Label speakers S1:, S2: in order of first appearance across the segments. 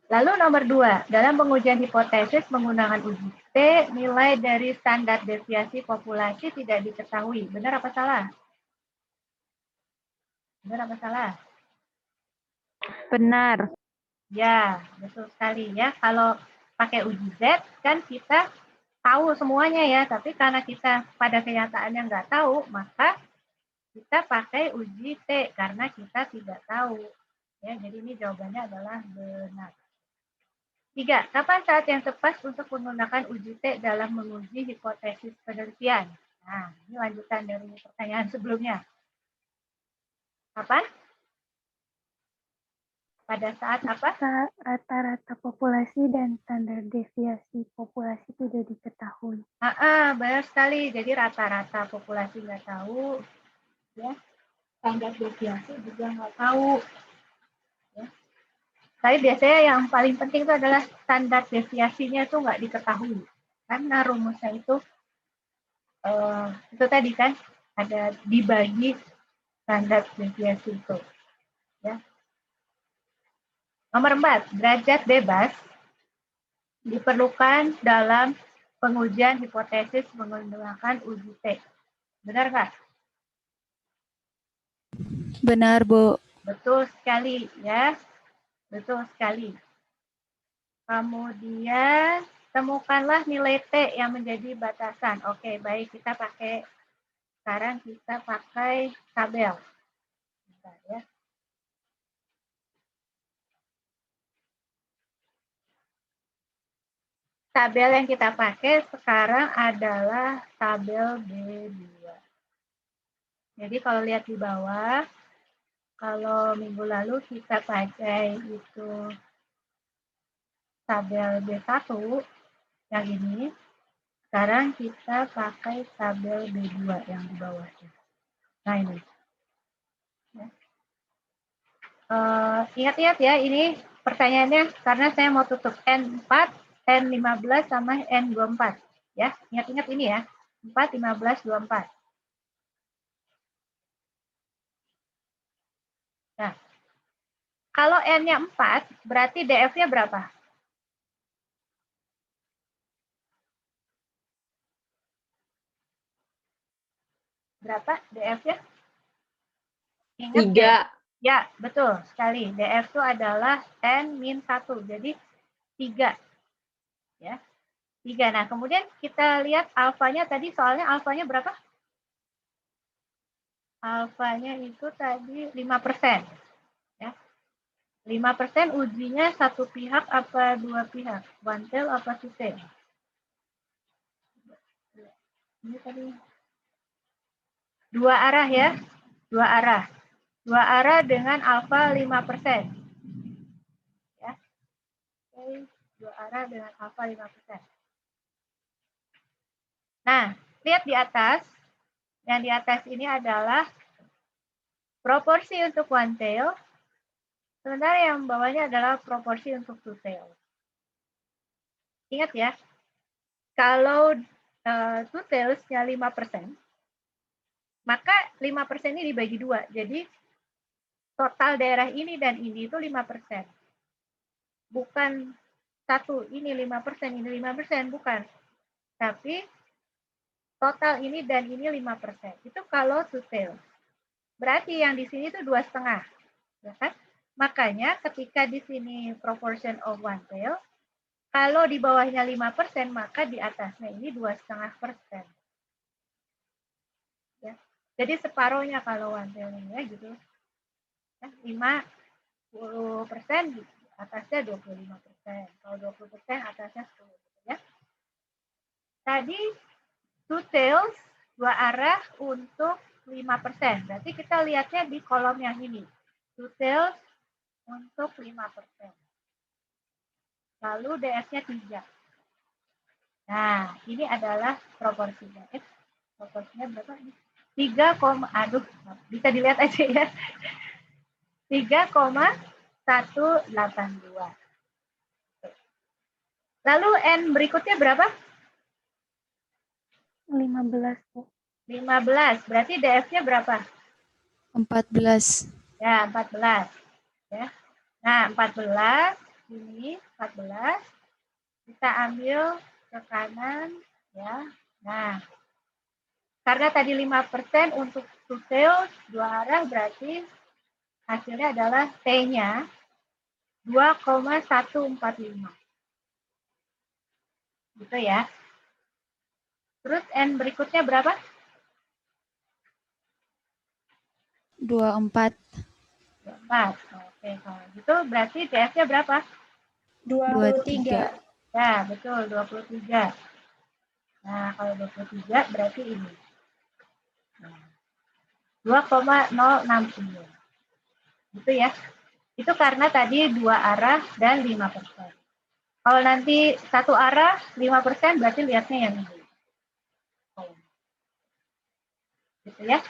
S1: Lalu nomor 2, dalam pengujian hipotesis menggunakan uji T, nilai dari standar deviasi populasi tidak diketahui. Benar apa salah? Benar apa salah?
S2: Benar.
S1: Ya, betul sekali ya. Kalau pakai uji Z kan kita tahu semuanya ya, tapi karena kita pada kenyataannya nggak tahu, maka kita pakai uji T karena kita tidak tahu. Ya, jadi ini jawabannya adalah benar. 3. Kapan saat yang tepat untuk menggunakan uji T dalam menguji hipotesis penelitian? Nah, ini lanjutan dari pertanyaan sebelumnya. Kapan? Pada saat apa?
S2: Saat rata-rata populasi dan standar deviasi populasi tidak diketahui.
S1: Benar sekali. Jadi rata-rata populasi nggak tahu, ya. Standar deviasi juga nggak tahu. Ya. Tapi biasanya yang paling penting itu adalah standar deviasinya itu nggak diketahui. Karena rumusnya itu tadi kan ada dibagi standar deviasi itu. Ya. Nomor 4, derajat bebas diperlukan dalam pengujian hipotesis menggunakan uji T. Benar nggak?
S2: Benar, Bu.
S1: Betul sekali ya. Betul sekali. Kemudian temukanlah nilai T yang menjadi batasan. Oke, baik, sekarang kita pakai tabel. Bentar, ya. Tabel yang kita pakai sekarang adalah tabel B2. Jadi kalau lihat di bawah, kalau minggu lalu kita pakai itu tabel B1 yang ini, sekarang kita pakai tabel B2 yang di bawahnya. Nah ini. Ingat-ingat ya, ini pertanyaannya karena saya mau tutup N4, N15 sama N24. Ya, ingat-ingat ini ya. 4, 15, 24. Nah, kalau N-nya 4, berarti DF-nya berapa? Berapa DF-nya? Ingat
S3: 3.
S1: Ya, betul sekali. DF itu adalah N-1. Jadi 3. Ya. 3. Nah, kemudian kita lihat alfanya tadi, soalnya alfanya berapa? Alfanya itu tadi 5%. Ya. 5% ujinya satu pihak apa dua pihak? One tail apa two tail? Ini tadi dua arah ya. Dua arah. Dua arah dengan alfa 5%. Ya. Oke, dua arah dengan alfa 5%. Nah, lihat di atas. Yang di atas ini adalah proporsi untuk one tail. Sementara yang bawahnya adalah proporsi untuk two tail. Ingat ya, kalau two tails-nya 5%, maka 5% ini dibagi 2. Jadi total daerah ini dan ini itu 5%. Bukan satu, ini 5%, ini 5%, bukan. Tapi total ini dan ini 5%. Itu kalau two tails. Berarti yang di sini itu 2,5. Ya kan? Makanya ketika di sini proportion of one tail, kalau di bawahnya 5%, maka di atasnya ini 2,5%. Ya. Jadi separuhnya kalau one tail ini ya gitu. Ya, 50%, atasnya 25%. Kalau 20%, atasnya 10%. Ya. Tadi two tails, dua arah untuk 5%. Berarti kita lihatnya di kolom yang ini. Two tails untuk 5%. Lalu DS-nya 3. Nah, ini adalah proporsinya. Proporsinya berapa ini? 3, aduh, bisa dilihat aja ya. 3,182. Lalu N berikutnya berapa?
S2: 15, Bu.
S1: 15. Berarti DF-nya berapa?
S2: 14.
S1: Ya, 14. Ya. Nah, 14 sini 14. Kita ambil ke kanan ya. Nah, karena tadi 5% untuk two tails, 2 arah, berarti hasilnya adalah T-nya 2,145. Gitu ya. Terus N berikutnya berapa?
S3: 24.
S1: 24. Oke, kalau gitu berarti TF-nya berapa?
S3: 23.
S1: Ya, betul, 23. Nah, kalau 23 berarti ini. 2,069. Gitu ya. Itu karena tadi 2 arah dan 5%. Kalau nanti 1 arah 5% berarti lihatnya yang ini. Gitu ya.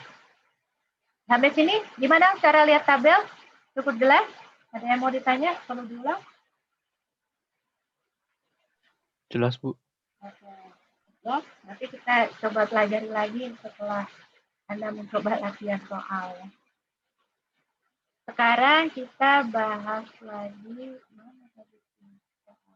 S1: Sampai sini gimana cara lihat tabel? Cukup jelas? Ada yang mau ditanya? Perlu diulang?
S4: Jelas, Bu.
S1: Oke. Ya, nanti kita coba pelajari lagi setelah Anda mencoba latihan soal. Sekarang kita bahas lagi mana tadi soal.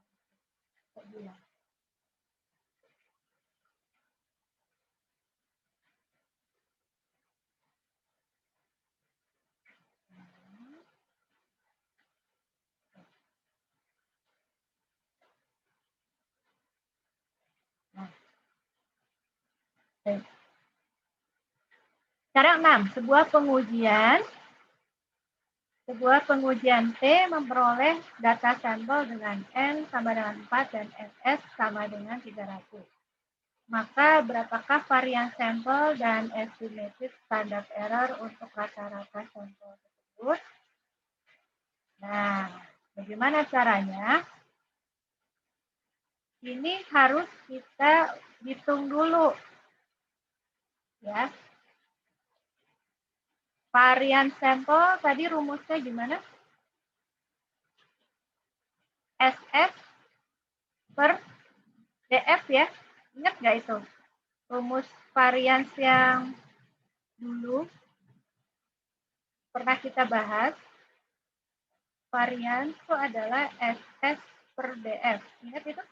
S1: Sekarang 6, sebuah pengujian T memperoleh data sampel dengan N sama dengan 4 dan NS sama dengan 300. Maka berapakah varian sampel dan estimated standard error untuk rata-rata sampel tersebut? Nah, bagaimana caranya? Ini harus kita hitung dulu. Ya. Varian sampel tadi rumusnya gimana? SS per DF ya. Ingat nggak itu? Rumus varians yang dulu pernah kita bahas. Varians itu adalah SS per DF. Ingat itu?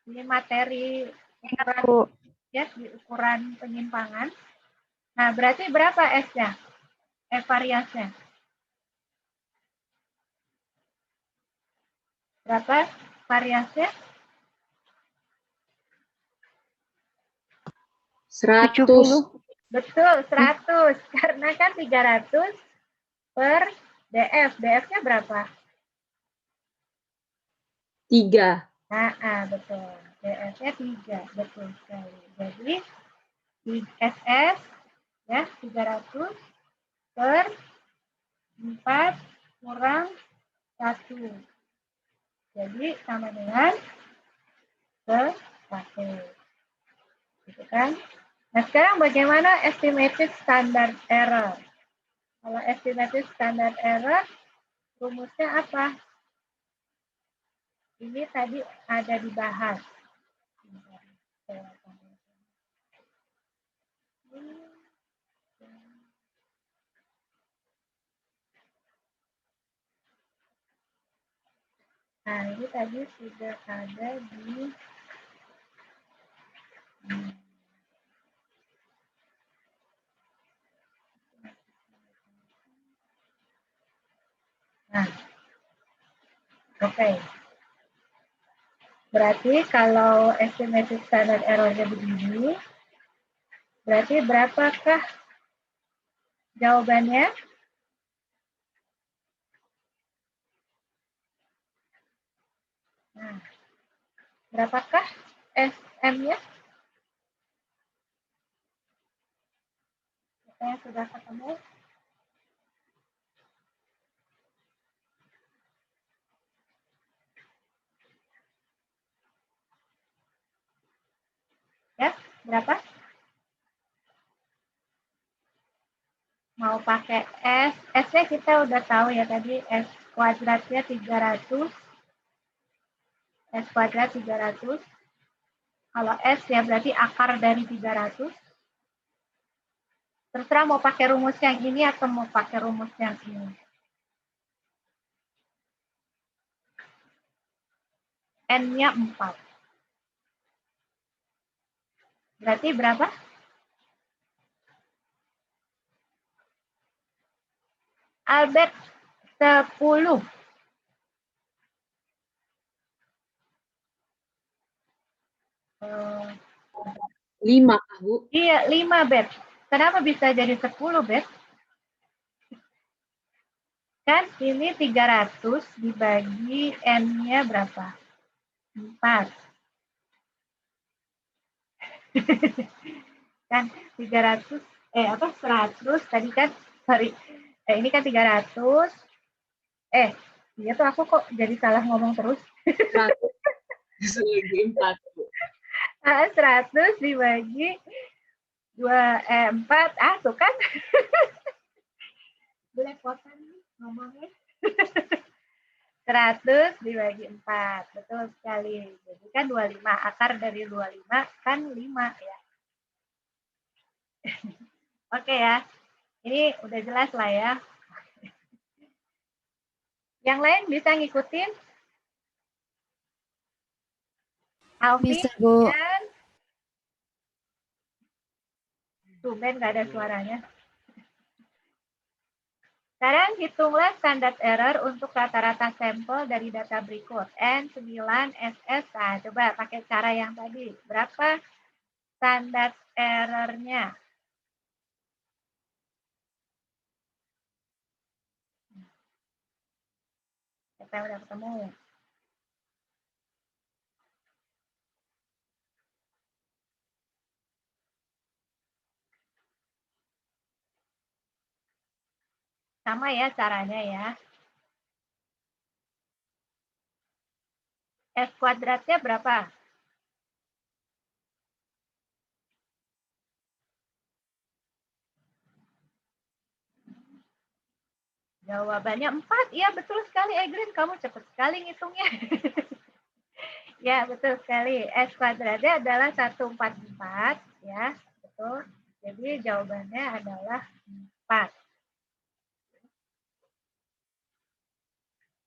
S1: Ini materi ukuran, ya, di ukuran penyimpangan. Nah, berarti berapa S-nya? Variansnya. Berapa variansnya?
S2: 100.
S1: Betul, 100. Karena kan 300 per DF. DF-nya berapa?
S5: 3.
S1: Betul. DF-nya 3. Betul sekali. Jadi, SS ya 300 per 4 kurang 1. Jadi, sama dengan 1. Gitu kan? Nah, sekarang bagaimana estimated standard error? Kalau estimated standard error, rumusnya apa? Ini tadi ada dibahas. Nah, ini tadi sudah ada di Nah, oke. Berarti kalau estimated standard error-nya begini, berarti berapakah jawabannya? Nah, berapakah SM-nya? Saya sudah ketemu. Ya, berapa? Mau pakai S. S-nya kita udah tahu ya tadi, S kuadratnya 300. S kuadrat 300. Kalau S ya berarti akar dari 300. Terserah mau pakai rumus yang ini atau mau pakai rumus yang ini. N-nya 4. Berarti berapa? Albert 10. Uh,
S5: 5, Bu.
S1: Iya, 5, Beb. Kenapa bisa jadi 10, Beb? Kan ini 300 dibagi N-nya berapa? 4. Kan 300, 100, tadi kan, sorry. Ini kan 300. Iya tuh aku kok jadi salah ngomong terus.
S5: 100 dibagi 4, Bu.
S1: 100 dibagi 4. Tuh kan. Belepotan ngomongnya. 100 dibagi 4. Betul sekali. Jadi kan 25. Akar dari 25 kan 5 ya. Oke ya. Ini udah jelas lah ya. Yang lain bisa ngikutin? Alfi?
S6: Bisa, Bu.
S1: Tumben nggak ada suaranya. Sekarang hitunglah standar error untuk rata-rata sampel dari data berikut. N9, SS. Nah, coba pakai cara yang tadi. Berapa standar error-nya? Kita udah ketemu. Sama ya caranya ya. S kuadratnya berapa? Jawabannya 4. Iya, betul sekali, Eglin. Kamu cepat sekali ngitungnya. Ya, betul sekali. S kuadratnya adalah 144. Ya, betul. Jadi jawabannya adalah 4.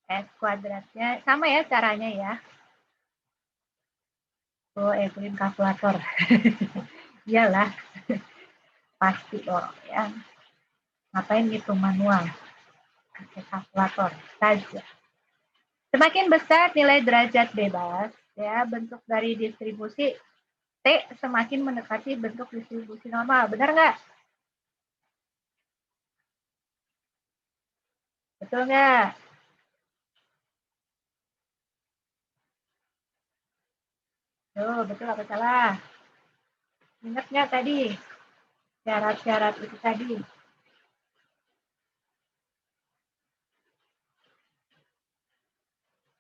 S1: S kuadratnya. Sama ya caranya ya. Oh, Eglin kalkulator. Iyalah. Pasti dong ya. Ngapain ngitung manual? Pakai kalkulator saja. Semakin besar nilai derajat bebas, ya bentuk dari distribusi T semakin mendekati bentuk distribusi normal. Benar nggak? Betul nggak? Tuh, betul apa salah? Ingat nggak tadi? Syarat-syarat itu tadi.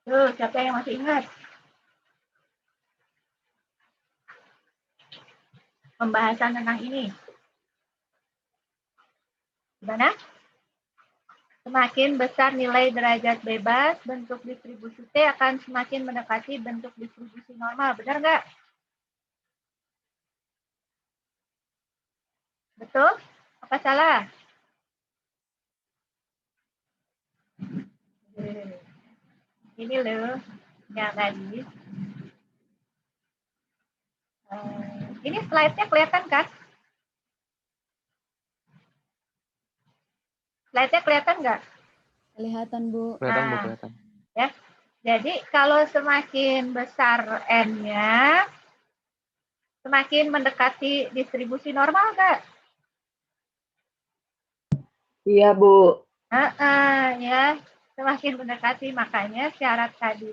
S1: Tuh, siapa yang masih ingat? Pembahasan tentang ini. Gimana? Semakin besar nilai derajat bebas, bentuk distribusi T akan semakin mendekati bentuk distribusi normal. Benar nggak? Betul? Apa salah? Ini loh, yang tadi. Ini slide-nya kelihatan kan? Slide-nya kelihatan nggak?
S6: Kelihatan, Bu.
S4: Kelihatan, Bu, kelihatan.
S1: Ya. Jadi kalau semakin besar N-nya, semakin mendekati distribusi normal nggak?
S5: Iya, Bu.
S1: Ya, semakin mendekati, makanya syarat tadi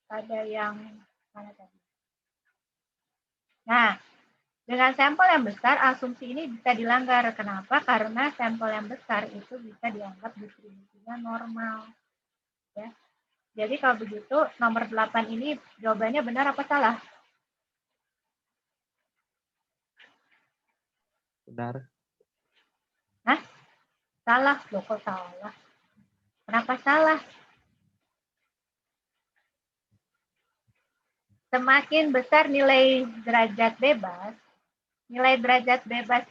S1: ada yang mana tadi? Nah, dengan sampel yang besar, asumsi ini bisa dilanggar. Kenapa? Karena sampel yang besar itu bisa dianggap distribusinya normal. Ya. Jadi kalau begitu, nomor 8 ini jawabannya benar apa salah?
S4: Benar.
S1: Hah? Salah. Loh, kok salah? Kenapa salah? Semakin besar nilai derajat bebas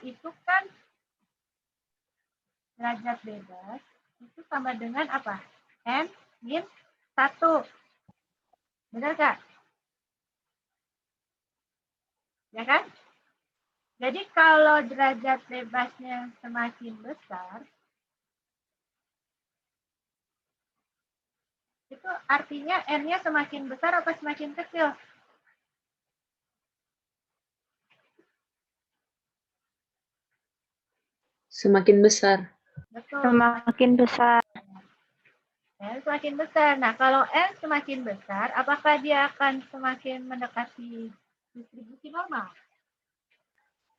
S1: itu kan derajat bebas itu sama dengan apa? N min 1. Benar nggak? Ya kan? Jadi kalau derajat bebasnya semakin besar, itu artinya N-nya semakin besar atau semakin kecil?
S5: Semakin besar.
S1: Betul.
S2: Semakin besar.
S1: N semakin besar. Nah, kalau N semakin besar, apakah dia akan semakin mendekati distribusi normal?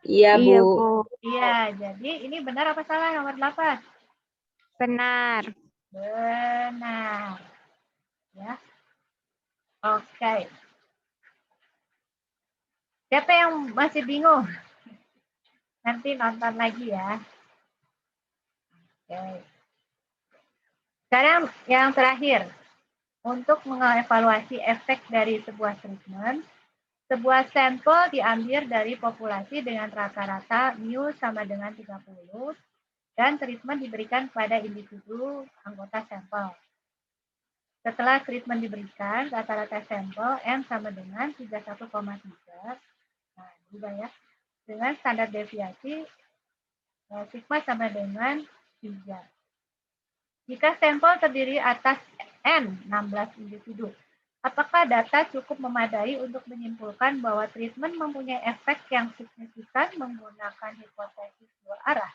S5: Iya,
S2: Iya,
S5: Bu.
S2: Bu.
S1: Iya, jadi ini benar apa salah nomor 8?
S2: Benar.
S1: Benar. Ya. Oke. Siapa yang masih bingung? Nanti nonton lagi ya. Oke. Sekarang yang terakhir. Untuk mengevaluasi efek dari sebuah treatment, sebuah sampel diambil dari populasi dengan rata-rata mu sama dengan 30 dan treatment diberikan pada individu anggota sampel. Setelah treatment diberikan, rata-rata sampel M sama dengan 31,3. Nah, juga ya. Dengan standar deviasi sigma sama dengan 3. Jika sampel terdiri atas N 16 individu, apakah data cukup memadai untuk menyimpulkan bahwa treatment mempunyai efek yang signifikan menggunakan hipotesis dua arah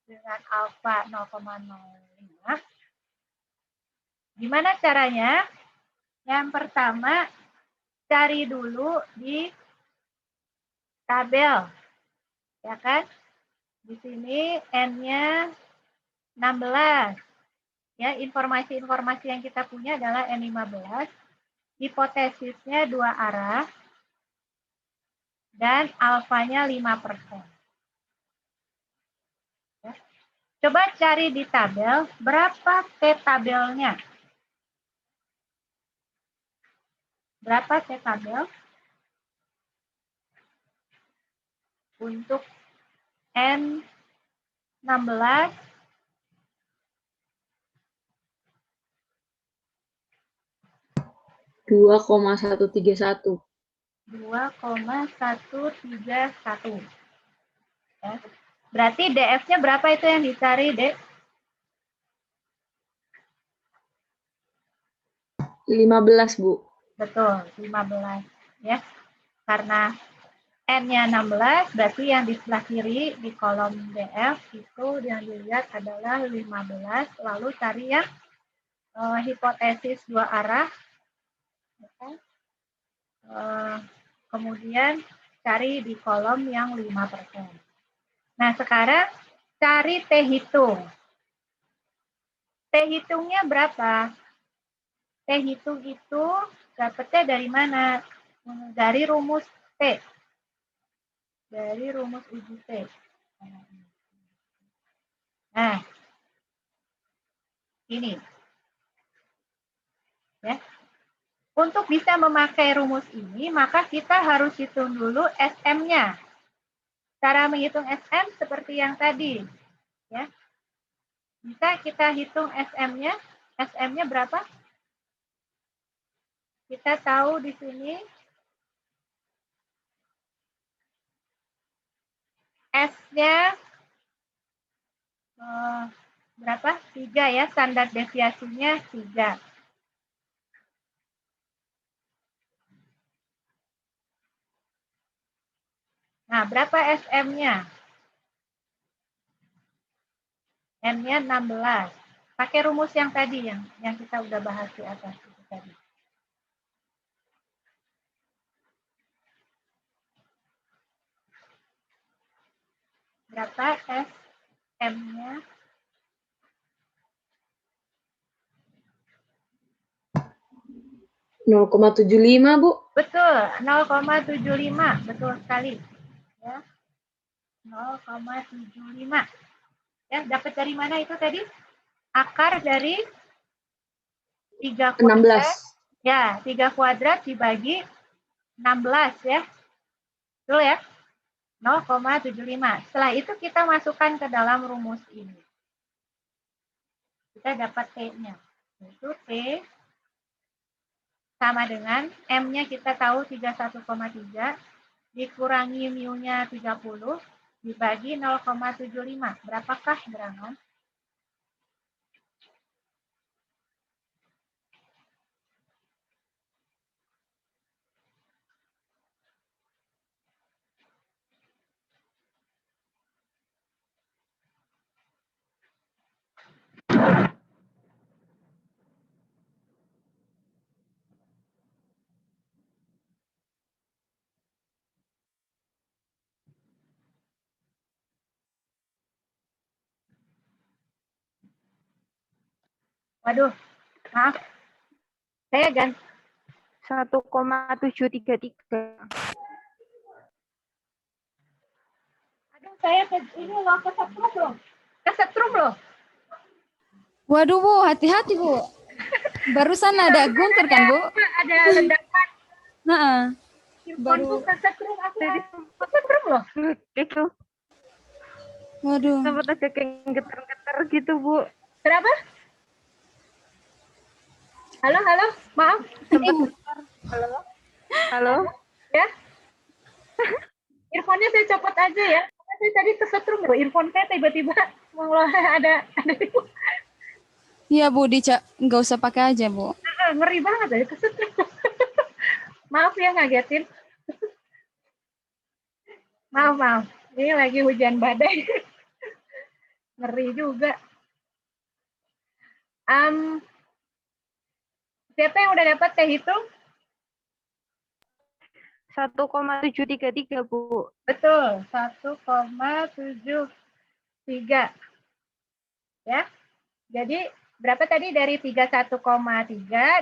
S1: dengan alfa 0,05? Gimana caranya? Yang pertama, cari dulu di tabel. Ya kan? Di sini N-nya 16. Ya, informasi-informasi yang kita punya adalah N15, hipotesisnya dua arah, dan alfanya 5%. Ya. Coba cari di tabel, berapa T-tabelnya? Berapa T-tabel? Untuk N16,
S5: 2,131.
S1: 2,131. Ya. Berarti DF-nya berapa itu yang dicari, Dek?
S5: 15, Bu.
S1: Betul, 15. Ya. Karena N-nya 16, berarti yang di sebelah kiri di kolom DF itu yang dilihat adalah 15. Lalu cari yang hipotesis dua arah. Okay. Kemudian cari di kolom yang 5%. Nah, sekarang cari T hitung. T hitungnya berapa? T hitung itu dapatnya dari mana? Dari rumus T. Dari rumus uji T. Nah, ini. Ya. Untuk bisa memakai rumus ini, maka kita harus hitung dulu SM-nya. Cara menghitung SM seperti yang tadi. Ya. Bisa kita hitung SM-nya. SM-nya berapa? Kita tahu di sini S-nya berapa? 3 ya, standar deviasinya 3. Nah, berapa SM-nya? N-nya 16. Pakai rumus yang tadi, yang kita udah bahas di atas itu tadi. Berapa SM-nya?
S5: .75, Bu.
S1: Betul, 0,75. Betul sekali. Ya. 0,75. Ya, dapat dari mana itu tadi? Akar dari 3 kuadrat.
S5: 16.
S1: Ya, 3 kuadrat dibagi 16 ya. Betul ya? 0,75. Setelah itu kita masukkan ke dalam rumus ini. Kita dapat T-nya. Yaitu T sama dengan M-nya kita tahu 31,3 dikurangi mu-nya 30 dibagi 0,75. Berapakah gerangan? Waduh, maaf. Saya ganti.
S2: 1,733.
S1: Aduh, saya ini loh kesetrum loh. Kesetrum loh.
S6: Waduh Bu, hati-hati Bu. Barusan ada guntur kan Bu?
S1: Ada ledakan.
S6: Heeh.
S1: Earphone-ku kesetrum. Aku kesetrum loh.
S2: Itu
S6: Waduh.
S2: sempat ada kayak getar-getar gitu, Bu.
S1: Kenapa? Halo, halo. Maaf.
S2: Halo? Halo?
S1: Ya. Earphone-nya saya copot aja ya. Karena saya tadi kesetrum loh. Earphone saya tiba-tiba ada
S6: Iya Bu, nggak usah pakai aja Bu.
S1: ngeri banget ya kesetrum. Maaf ya ngagetin. Maaf. Ini lagi hujan badai. Ngeri juga. Siapa yang udah dapat teh hitung?
S2: 1,733, Bu.
S1: Betul, 1,73. Ya. Jadi berapa tadi dari 31,3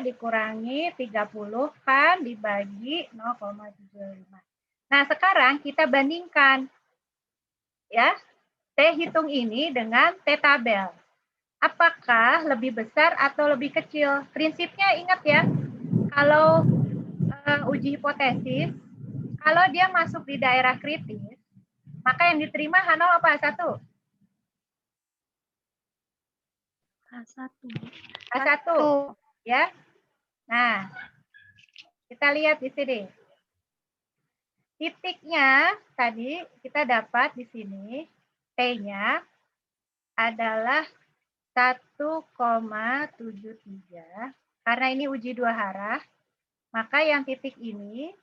S1: dikurangi 30 kan dibagi 0,75. Nah, sekarang kita bandingkan ya, teh hitung ini dengan teh tabel. Apakah lebih besar atau lebih kecil? Prinsipnya ingat ya, kalau uji hipotesis, kalau dia masuk di daerah kritis, maka yang diterima H0 apa H1?
S2: H1.
S1: H1. Ya. Nah, kita lihat di sini. Titiknya tadi kita dapat di sini, T-nya adalah 1,73. Karena ini uji dua arah, maka yang titik ini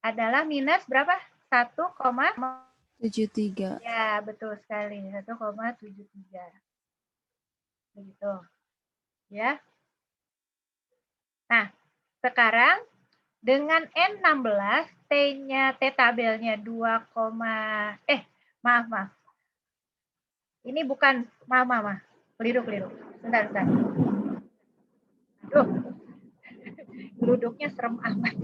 S1: adalah minus berapa?
S6: 73.
S1: Ya, betul sekali. 1,73. Begitu. Ya. Nah, sekarang dengan N16, T-nya, T tabelnya 2, maaf. Ini bukan, maaf. Keliru. Bentar. Aduh, geluduknya serem amat.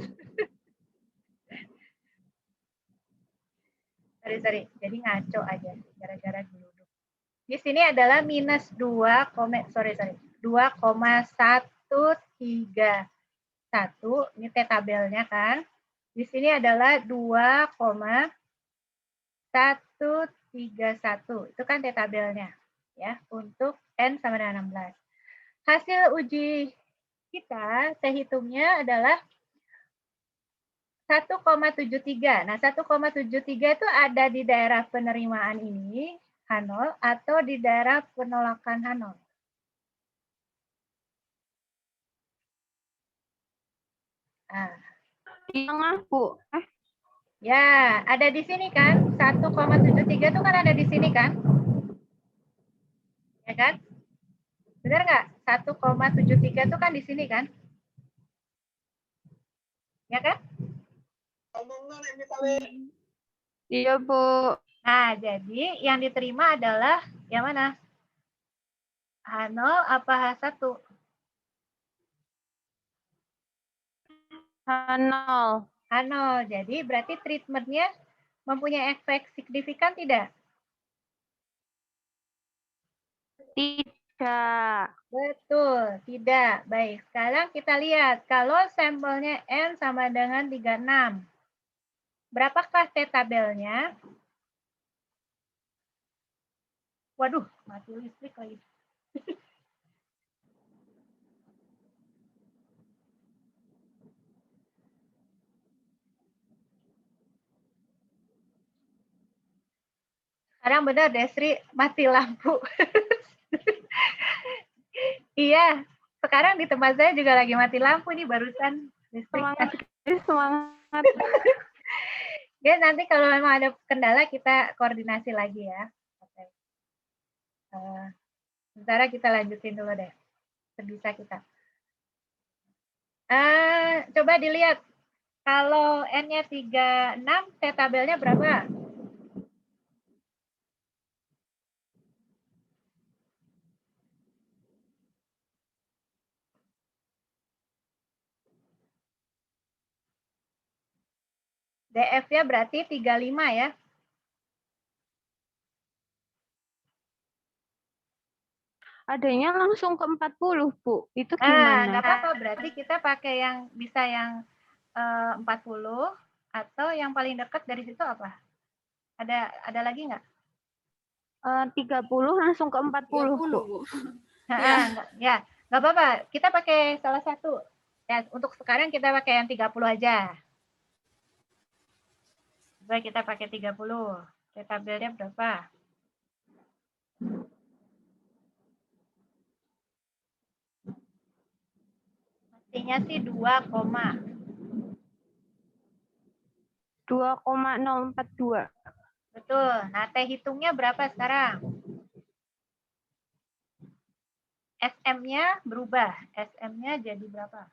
S1: Sorry. Jadi ngaco aja, gara-gara geluduk. Di sini adalah minus 2,131. Ini T tabelnya kan. Di sini adalah 2,131. Itu kan T tabelnya. Ya, untuk N sama dengan 16. Hasil uji kita, T hitungnya adalah 1,73. Nah, 1,73 itu ada di daerah penerimaan ini, H0, atau di daerah penolakan H0. Nah.
S2: Di tengah, Bu.
S1: Ya, ada di sini kan? 1,73 itu kan ada di sini kan? Ya kan? Benar nggak? 1,73 itu kan di sini kan? Ya kan?
S2: Iya, Bu.
S1: Nah, jadi yang diterima adalah yang mana? H0 apa H1?
S2: H0.
S1: H0. Jadi berarti treatmentnya mempunyai efek signifikan tidak?
S2: Tidak.
S1: Betul, tidak. Baik, sekarang kita lihat. Kalau sampelnya N sama dengan 36. Berapakah T tabelnya? Waduh, mati listrik lagi. Sekarang benar Desri, mati lampu. Iya, sekarang di tempat saya juga lagi mati lampu nih barusan.
S2: Semangat, semangat.
S1: Ya, nanti kalau memang ada kendala kita koordinasi lagi ya. Oke. Sementara kita lanjutin dulu deh. Sebisa kita. Coba dilihat. Kalau N-nya 36, T tabelnya berapa? DF-nya berarti 35 ya.
S2: Adanya langsung ke 40, Bu. Itu gimana?
S1: Nggak apa-apa. Berarti kita pakai yang bisa yang 40 atau yang paling dekat dari situ apa? Ada lagi nggak?
S2: 30 langsung ke 40, Bu.
S1: Ya, nggak apa-apa. Kita pakai salah satu. Ya, untuk sekarang kita pakai yang 30 aja. Coba kita pakai 30. Tabelnya berapa? Mestinya sih
S2: 2,042.
S1: Betul. Nah, T hitungnya berapa sekarang? SM-nya berubah. SM-nya jadi berapa?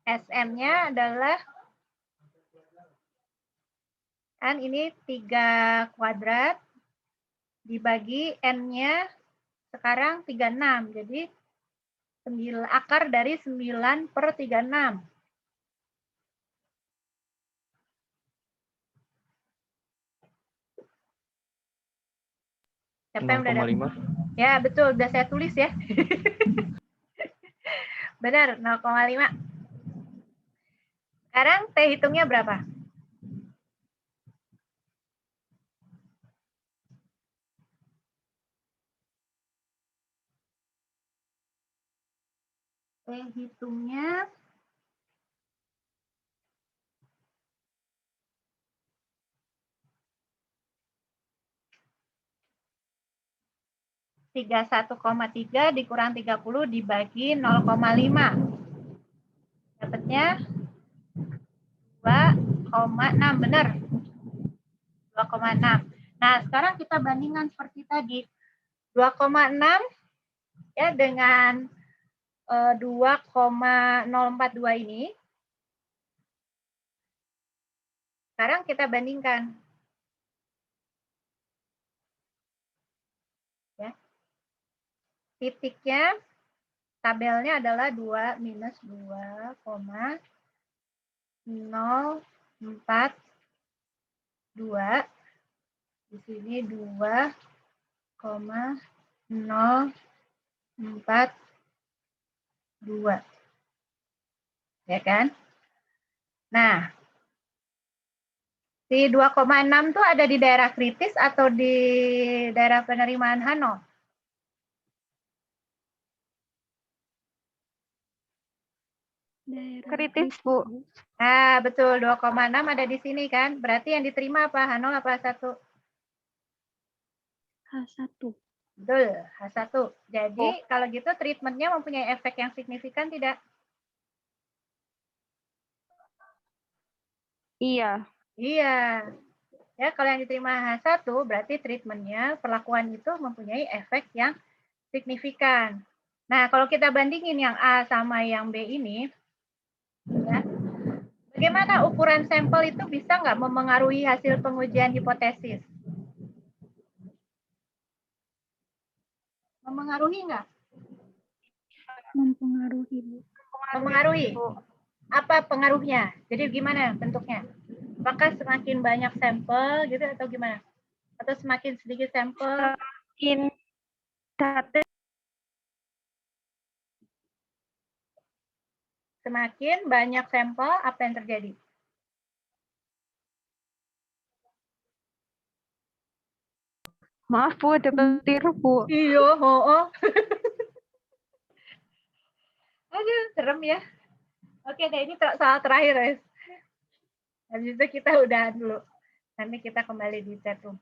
S1: SM-nya adalah, kan ini 3 kuadrat, dibagi N-nya sekarang 36. Jadi akar dari 9/36. Siapa yang udah
S4: 0,5.
S1: Ya, betul. Udah saya tulis ya. Benar, 0,5. Sekarang T hitungnya berapa? T hitungnya 31,3 dikurang 30 dibagi 0,5. Dapatnya 2,6. Benar. 2,6. Nah, sekarang kita bandingkan seperti tadi. 2,6 ya dengan 2,042 ini. Sekarang kita bandingkan. Ya. Titiknya, tabelnya adalah 2 minus 2,042. Di sini 2,042. Ya kan? Nah, si 2,6 tuh ada di daerah kritis atau di daerah penerimaan Hano?
S2: Kritis, Bu.
S1: Nah, betul. 2,6 ada di sini kan? Berarti yang diterima apa? H0 apa H1?
S2: H1.
S1: Betul, H1. Jadi, kalau gitu treatmentnya mempunyai efek yang signifikan tidak?
S2: Iya.
S1: Iya. Ya, kalau yang diterima H1 berarti treatmentnya, perlakuan itu mempunyai efek yang signifikan. Nah, kalau kita bandingin yang A sama yang B ini, ya, bagaimana ukuran sampel itu bisa nggak memengaruhi hasil pengujian hipotesis? Memengaruhi nggak?
S2: Mempengaruhi, Bu.
S1: Memengaruhi. Apa pengaruhnya? Jadi gimana bentuknya? Apakah semakin banyak sampel gitu atau gimana? Atau semakin sedikit sampel?
S2: Semakin data
S1: Semakin banyak sampel, apa yang terjadi?
S7: Maaf Bu, dapat tiru Bu.
S1: Iya, oh. Aduh, serem ya. Oke deh, ini soal terakhir, guys. Habis itu kita udahan dulu. Nanti kita kembali di chat room.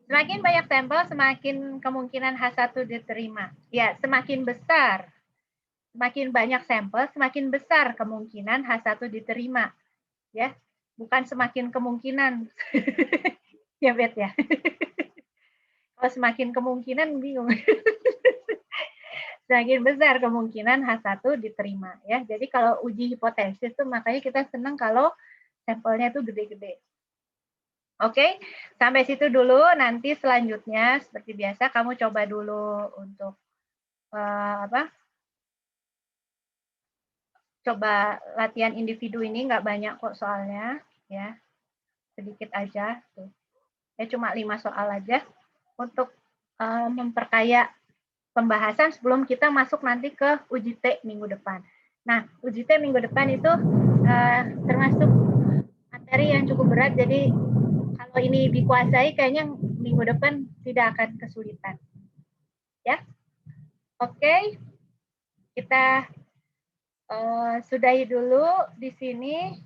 S1: Semakin banyak sampel, semakin kemungkinan H1 diterima. Ya, semakin besar. Semakin banyak sampel, semakin besar kemungkinan H1 diterima. Ya, bukan semakin kemungkinan. Ya, Bet ya. Kalau semakin kemungkinan bingung. Semakin besar kemungkinan H1 diterima ya. Jadi kalau uji hipotesis tuh makanya kita senang kalau sampelnya tuh gede-gede. Oke, sampai situ dulu. Nanti selanjutnya seperti biasa kamu coba dulu untuk coba latihan individu ini, nggak banyak kok soalnya ya, sedikit aja tuh. Ya cuma 5 soal aja untuk memperkaya pembahasan sebelum kita masuk nanti ke uji T minggu depan. Nah, uji T minggu depan itu termasuk materi yang cukup berat, jadi kalau ini dikuasai kayaknya minggu depan tidak akan kesulitan. Ya, oke, kita sudahi dulu di sini.